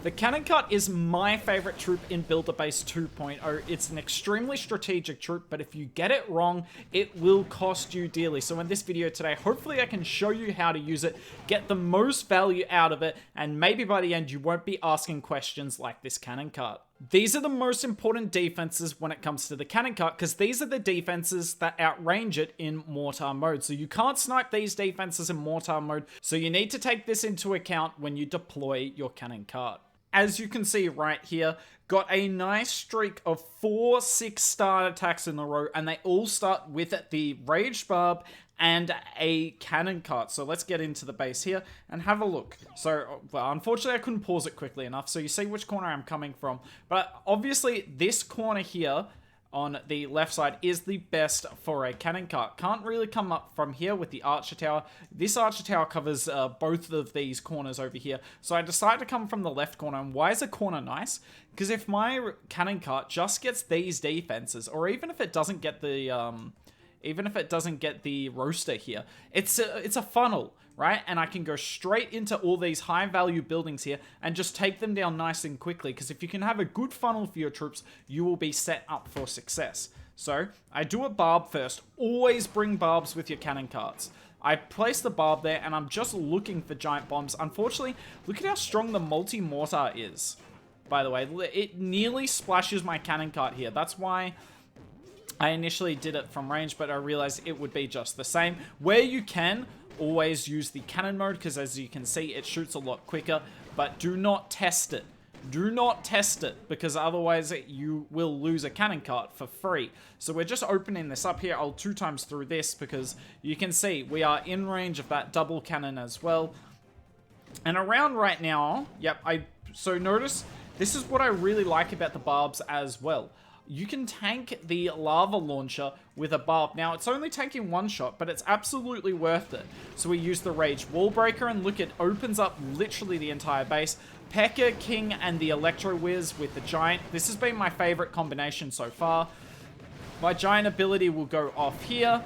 The cannon cart is my favorite troop in Builder Base 2.0. It's an extremely strategic troop, but if you get it wrong, it will cost you dearly. So in this video today, hopefully I can show you how to use it, get the most value out of it, and maybe by the end you won't be asking questions like this cannon cart. These are the most important defenses when it comes to the cannon cart, because these are the defenses that outrange it in mortar mode. So you can't snipe these defenses in mortar mode, so you need to take this into account when you deploy your cannon cart. As you can see right here, got a nice streak of 4 6-star attacks in a row, and they all start with the Raged Barb and a cannon cart. So let's get into the base here and have a look. So, well, unfortunately I couldn't pause it quickly enough, so you see which corner I'm coming from. But obviously this corner here on the left side is the best for a cannon cart. Can't really come up from here with the archer tower. This archer tower covers both of these corners over here. So I decided to come from the left corner. And why is a corner nice? Because if my cannon cart just gets these defenses, or even if it doesn't get the roaster here, it's a funnel, right? And I can go straight into all these high value buildings here and just take them down nice and quickly, because if you can have a good funnel for your troops, you will be set up for success. So I do a barb first. Always bring barbs with your cannon carts. I place the barb there and I'm just looking for giant bombs. Unfortunately, look at how strong the multi-mortar is. By the way, it nearly splashes my cannon cart here. That's why I initially did it from range, but I realized it would be just the same. Where you can, always use the cannon mode, because as you can see, it shoots a lot quicker, but do not test it. Do not test it, because otherwise you will lose a cannon cart for free. So we're just opening this up here. I'll 2 times through this, because you can see we are in range of that double cannon as well. And around right now, yep, so notice, this is what I really like about the barbs as well. You can tank the lava launcher with a barb. Now, it's only taking 1 shot, but it's absolutely worth it. So we use the Rage Wall Breaker, and look, it opens up literally the entire base. P.E.K.K.A, King, and the Electro Whiz with the Giant. This has been my favorite combination so far. My Giant ability will go off here.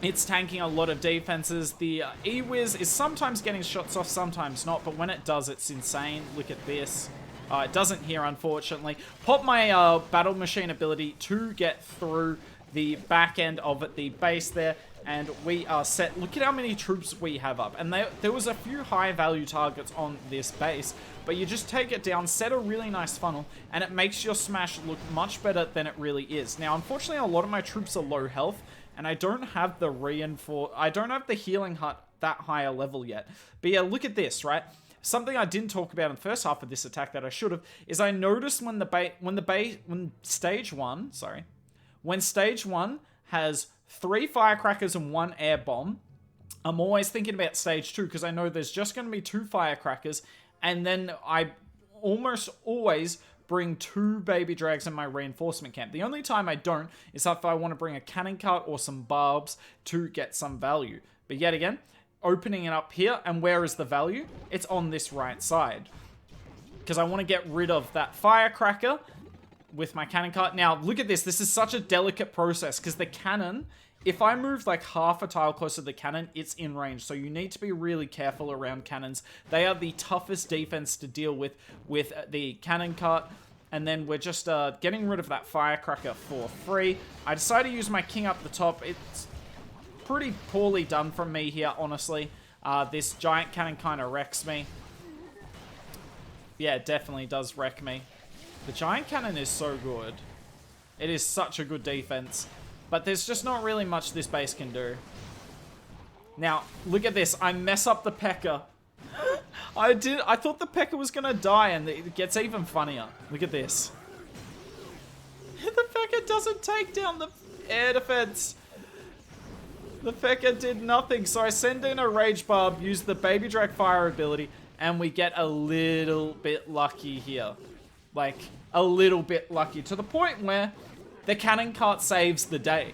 It's tanking a lot of defenses. The E-Whiz is sometimes getting shots off, sometimes not, but when it does, it's insane. Look at this. It doesn't here, unfortunately. Pop my Battle Machine ability to get through the back end of the base there, and we are set. Look at how many troops we have up. And there was a few high-value targets on this base, but you just take it down, set a really nice funnel, and it makes your smash look much better than it really is. Now, unfortunately, a lot of my troops are low health, and I don't have the healing hut that higher level yet. But yeah, look at this, right? Something I didn't talk about in the first half of this attack that I should have is I noticed when stage one has 3 firecrackers and 1 air bomb, I'm always thinking about stage 2, because I know there's just going to be 2 firecrackers, and then I almost always bring 2 baby drags in my reinforcement camp. The only time I don't is if I want to bring a cannon cart or some barbs to get some value. But yet again, opening it up here, and where is the value? It's on this right side, because I want to get rid of that firecracker with my cannon cart. Now look at this. This is such a delicate process, because the cannon, if I move like half a tile closer to the cannon, it's in range. So you need to be really careful around cannons. They are the toughest defense to deal with the cannon cart. And then we're just getting rid of that firecracker for free. I decided to use my king up the top. It's pretty poorly done from me here, honestly. This giant cannon kind of wrecks me. Yeah, it definitely does wreck me. The giant cannon is so good. It is such a good defense. But there's just not really much this base can do. Now, look at this. I mess up the P.E.K.K.A. I thought the P.E.K.K.A was gonna die, and it gets even funnier. Look at this. The P.E.K.K.A doesn't take down the air defense. The P.E.K.K.A did nothing, so I send in a Rage Barb, use the Baby Drag Fire ability, and we get a little bit lucky here. Like, a little bit lucky, to the point where the cannon cart saves the day.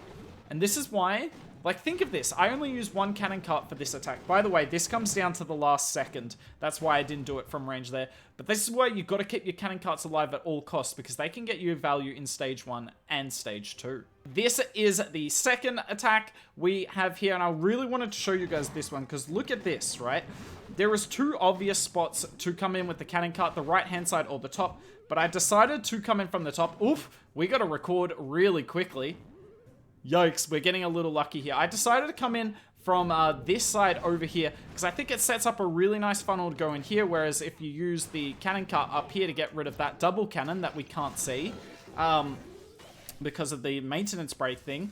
And this is why, like, think of this. I only used 1 cannon cart for this attack. By the way, this comes down to the last second. That's why I didn't do it from range there. But this is why you've got to keep your cannon carts alive at all costs, because they can get you value in stage 1 and stage 2. This is the second attack we have here, and I really wanted to show you guys this one, because look at this, right? There is two obvious spots to come in with the cannon cart, the right-hand side or the top, but I decided to come in from the top. Oof, we got to record really quickly. Yikes, we're getting a little lucky here. I decided to come in from this side over here, because I think it sets up a really nice funnel to go in here, whereas if you use the cannon cart up here to get rid of that double cannon that we can't see, because of the maintenance spray thing,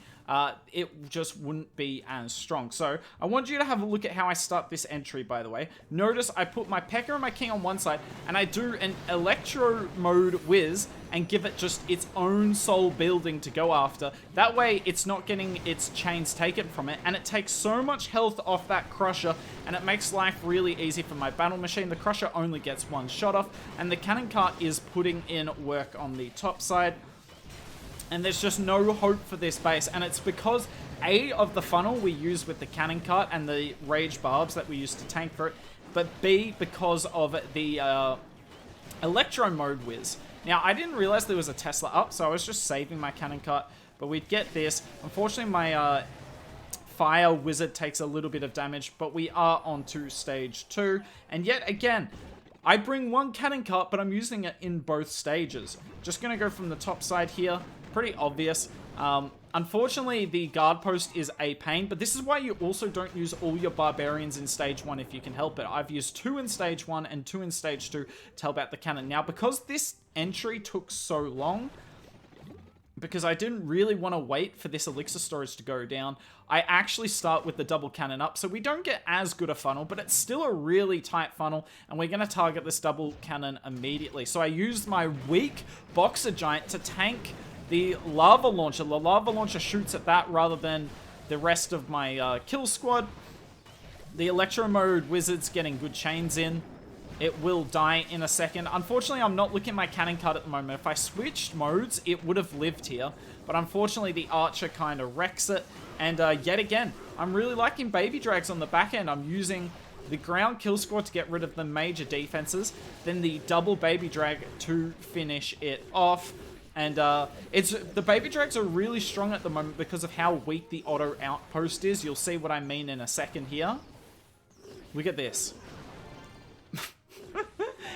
it just wouldn't be as strong. So I want you to have a look at how I start this entry, by the way. Notice I put my P.E.K.K.A and my King on one side, and I do an Electro Mode Whiz and give it just its own sole building to go after. That way it's not getting its chains taken from it, and it takes so much health off that Crusher, and it makes life really easy for my battle machine. The Crusher only gets one shot off, and the cannon cart is putting in work on the top side. And there's just no hope for this base, and it's because A, of the funnel we use with the cannon cart and the rage barbs that we use to tank for it, but B, because of the Electro Mode Whiz. Now, I didn't realize there was a Tesla up, so I was just saving my cannon cart, but we'd get this. Unfortunately, my Fire Wizard takes a little bit of damage, but we are on to stage 2, and yet again, I bring one cannon cart, but I'm using it in both stages. Just gonna go from the top side here. Pretty obvious. Unfortunately, the guard post is a pain, but this is why you also don't use all your barbarians in stage 1 if you can help it. I've used 2 in stage 1 and 2 in stage 2 to help out the cannon. Now, because this entry took so long, because I didn't really want to wait for this elixir storage to go down, I actually start with the double cannon up, so we don't get as good a funnel, but it's still a really tight funnel, and we're going to target this double cannon immediately. So I used my weak Boxer Giant to tank the lava launcher. The lava launcher shoots at that rather than the rest of my kill squad. The Electro Mode Wizard's getting good chains in. It will die in a second. Unfortunately, I'm not looking at my cannon cart at the moment. If I switched modes, it would have lived here. But unfortunately, the archer kind of wrecks it. And yet again, I'm really liking baby drags on the back end. I'm using the ground kill squad to get rid of the major defenses, then the double baby drag to finish it off. And the baby drags are really strong at the moment because of how weak the auto outpost is. You'll see what I mean in a second here. Look at this.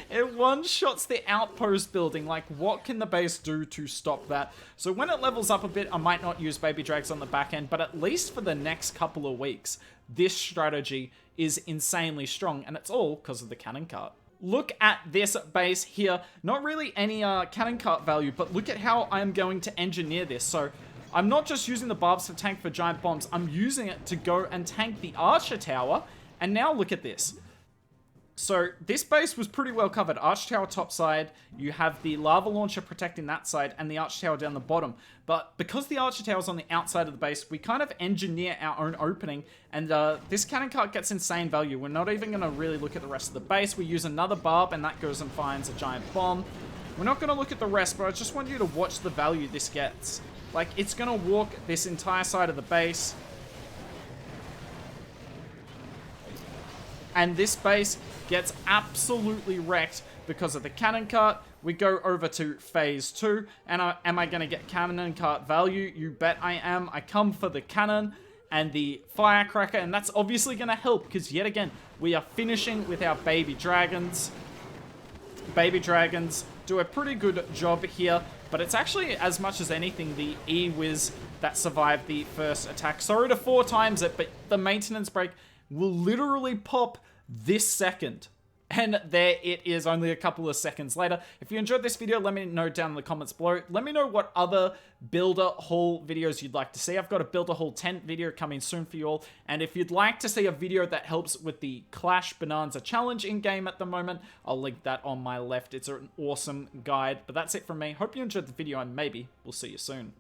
It one-shots the outpost building. Like, what can the base do to stop that? So when it levels up a bit, I might not use baby drags on the back end, but at least for the next couple of weeks, this strategy is insanely strong, and it's all because of the cannon cart. Look at this base here. Not really any cannon cart value, but look at how I'm going to engineer this. So I'm not just using the barbs to tank for giant bombs. I'm using it to go and tank the archer tower. And now look at this. So this base was pretty well covered. Arch tower top side, you have the lava launcher protecting that side, and the arch tower down the bottom. But because the archer tower is on the outside of the base, we kind of engineer our own opening, and this cannon cart gets insane value. We're not even going to really look at the rest of the base. We use another barb, and that goes and finds a giant bomb. We're not going to look at the rest, but I just want you to watch the value this gets. Like, it's going to walk this entire side of the base. And this base gets absolutely wrecked because of the cannon cart. We go over to phase 2, and am I going to get cannon cart value? You bet I am. I come for the cannon and the firecracker, and that's obviously going to help because yet again, we are finishing with our baby dragons. Baby dragons do a pretty good job here, but it's actually, as much as anything, the E-Wiz that survived the first attack. Sorry to 4 times it, but the maintenance break will literally pop this second. And there it is, only a couple of seconds later. If you enjoyed this video, let me know down in the comments below. Let me know what other builder haul videos you'd like to see. I've got a builder haul tent video coming soon for you all. And if you'd like to see a video that helps with the Clash Bonanza challenge in game at the moment, I'll link that on my left. It's an awesome guide. But that's it from me. Hope you enjoyed the video, and maybe we'll see you soon.